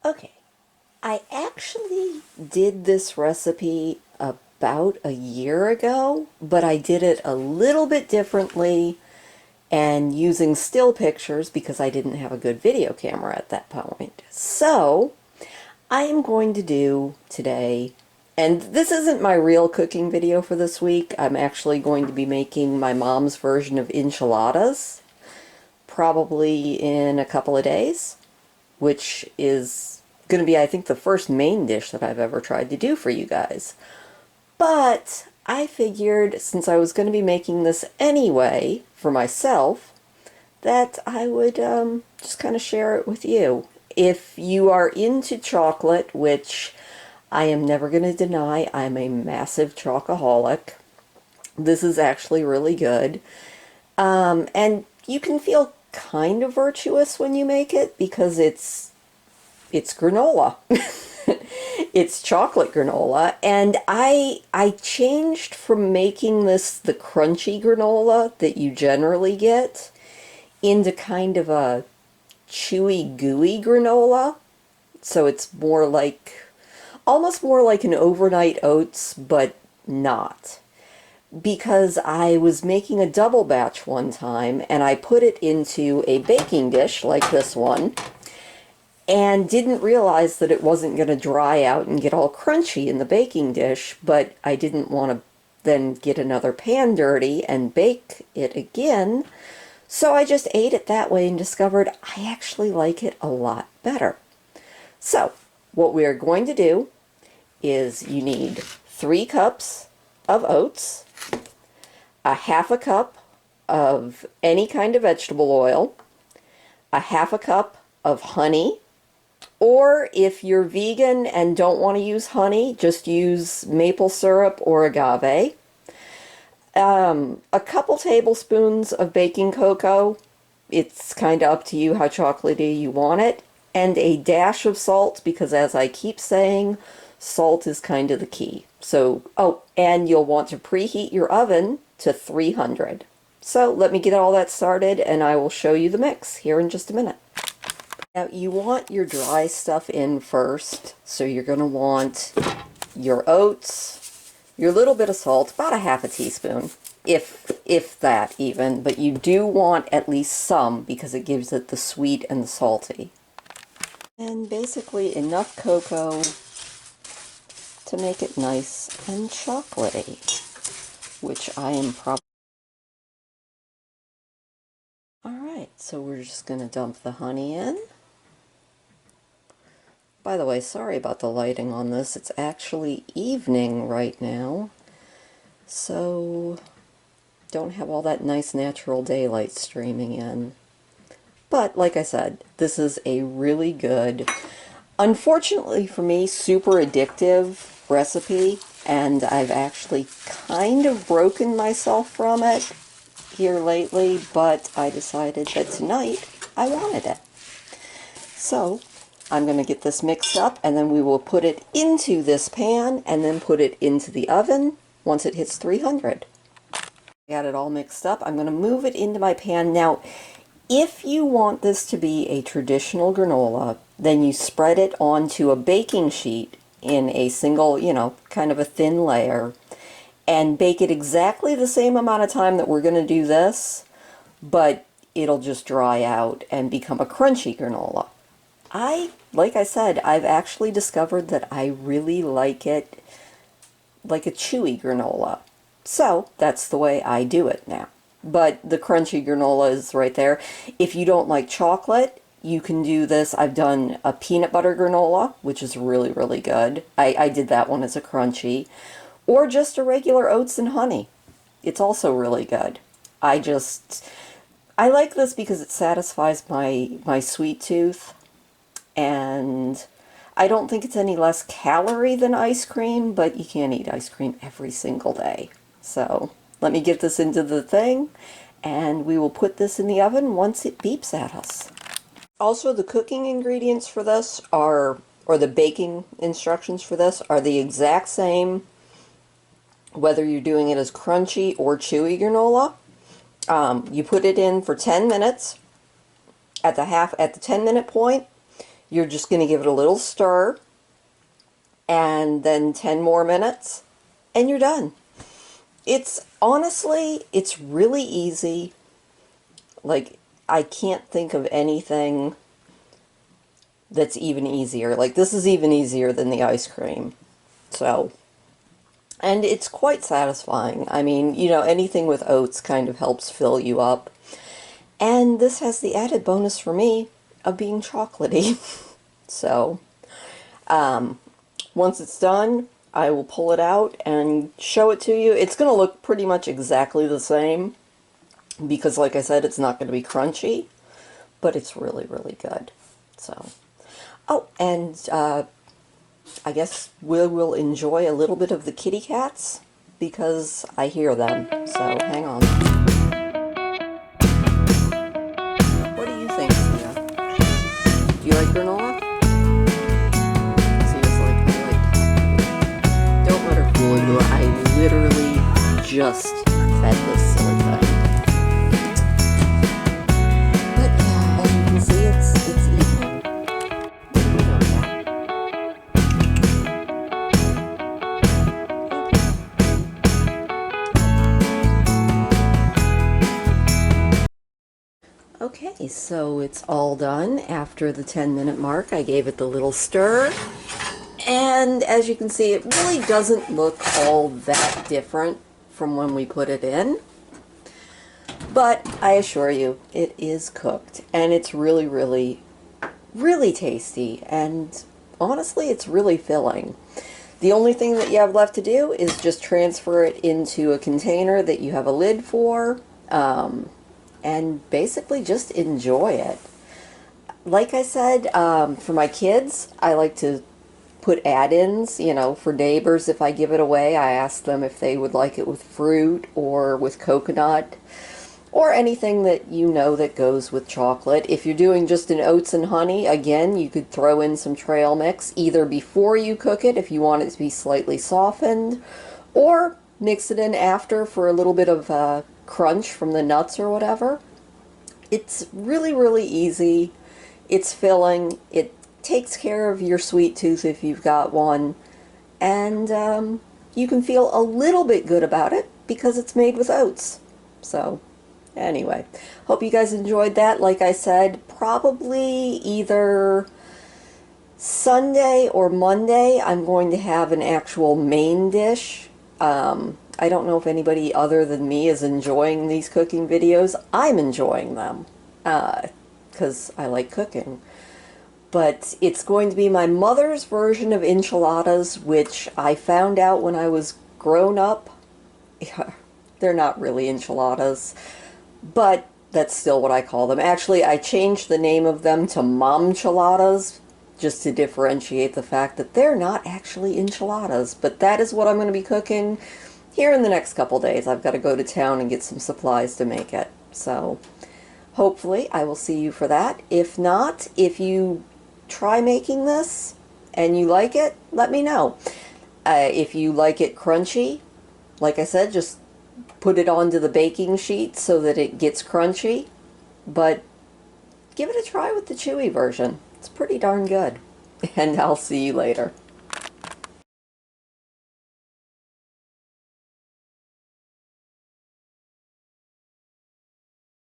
Okay, I actually did this recipe about a year ago, but I did it a little bit differently and using still pictures because I didn't have a good video camera at that point. So, I am going to do today, and this isn't my real cooking video for this week. I'm actually going to be making my mom's version of enchiladas, probably in a couple of days, which is going to be, I think, the first main dish that I've ever tried to do for you guys. But I figured, since I was going to be making this anyway for myself, that I would just kind of share it with you. If you are into chocolate, which I am never going to deny, I'm a massive chocoholic, this is actually really good. And you can feel kind of virtuous when you make it because it's granola. It's chocolate granola, and I changed from making this the crunchy granola that you generally get into kind of a chewy, gooey granola. So it's more like, almost more like an overnight oats, but not. Because I was making a double batch one time, and I put it into a baking dish like this one, and didn't realize that it wasn't going to dry out and get all crunchy in the baking dish, but I didn't want to then get another pan dirty and bake it again, so I just ate it that way and discovered I actually like it a lot better. So, what we are going to do is you need 3 cups of oats, a half a cup of any kind of vegetable oil, a half a cup of honey, or if you're vegan and don't want to use honey, just use maple syrup or agave. A couple tablespoons of baking cocoa. It's kind of up to you how chocolatey you want it. And a dash of salt, because as I keep saying, salt is kind of the key. So, oh, and you'll want to preheat your oven to 300. So let me get all that started and I will show you the mix here in just a minute. Now, you want your dry stuff in first, so you're going to want your oats, your little bit of salt, about a half a teaspoon, if that even, but you do want at least some because it gives it the sweet and the salty. And basically enough cocoa to make it nice and chocolatey, which I am probably... Alright, so we're just going to dump the honey in. By the way, sorry about the lighting on this. It's actually evening right now, so don't have all that nice natural daylight streaming in. But, like I said, this is a really good, unfortunately for me, super addictive recipe, and I've actually kind of broken myself from it here lately, but I decided that tonight I wanted it. So, I'm going to get this mixed up, and then we will put it into this pan, and then put it into the oven once it hits 300. Got it all mixed up. I'm going to move it into my pan. Now, if you want this to be a traditional granola, then you spread it onto a baking sheet in a single, kind of a thin layer, and bake it exactly the same amount of time that we're going to do this, but it'll just dry out and become a crunchy granola. Like I said, I've actually discovered that I really like it like a chewy granola. So, that's the way I do it now. But the crunchy granola is right there. If you don't like chocolate, you can do this. I've done a peanut butter granola, which is really, really good. I did that one as a crunchy. Or just a regular oats and honey. It's also really good. I like this because it satisfies my sweet tooth. And I don't think it's any less calorie than ice cream, but you can't eat ice cream every single day. So let me get this into the thing, and we will put this in the oven once it beeps at us. Also, the cooking ingredients for this or the baking instructions for this are the exact same whether you're doing it as crunchy or chewy granola. You put it in for 10 minutes. At the 10-minute point, You're just going to give it a little stir, and then 10 more minutes, and you're done. It's honestly, it's really easy. Like, I can't think of anything that's even easier. Like, this is even easier than the ice cream. So, and it's quite satisfying. I mean, you know, anything with oats kind of helps fill you up. And this has the added bonus for me of being chocolatey. So, once it's done, I will pull it out and show it to you. It's going to look pretty much exactly the same because, like I said, it's not going to be crunchy, but it's really, really good. So, oh, and I guess we will enjoy a little bit of the kitty cats because I hear them. So, hang on. What do you think, Tia? Do you like granola? I literally just fed this silly thing. But yeah, as you can see, it's evening. Okay, so it's all done. After the 10-minute mark, I gave it the little stir. And as you can see, it really doesn't look all that different from when we put it in. But I assure you, it is cooked. And it's really, really, really tasty. And honestly, it's really filling. The only thing that you have left to do is just transfer it into a container that you have a lid for. And basically just enjoy it. Like I said, for my kids, I like to put add-ins, you know, for neighbors. If I give it away, I ask them if they would like it with fruit or with coconut or anything that you know that goes with chocolate. If you're doing just an oats and honey, again, you could throw in some trail mix either before you cook it if you want it to be slightly softened, or mix it in after for a little bit of crunch from the nuts or whatever. It's really, really easy. It's filling. It takes care of your sweet tooth if you've got one, and you can feel a little bit good about it because it's made with oats. So anyway, hope you guys enjoyed that. Like I said, probably either Sunday or Monday I'm going to have an actual main dish. I don't know if anybody other than me is enjoying these cooking videos. I'm enjoying them because I like cooking. But it's going to be my mother's version of enchiladas, which I found out when I was grown up. They're not really enchiladas, but that's still what I call them. Actually, I changed the name of them to momchiladas, just to differentiate the fact that they're not actually enchiladas. But that is what I'm going to be cooking here in the next couple days. I've got to go to town and get some supplies to make it. So hopefully I will see you for that. If not, if you try making this and you like it, let me know. If you like it crunchy, like I said, just put it onto the baking sheet so that it gets crunchy. But give it a try with the chewy version. It's pretty darn good. And I'll see you later.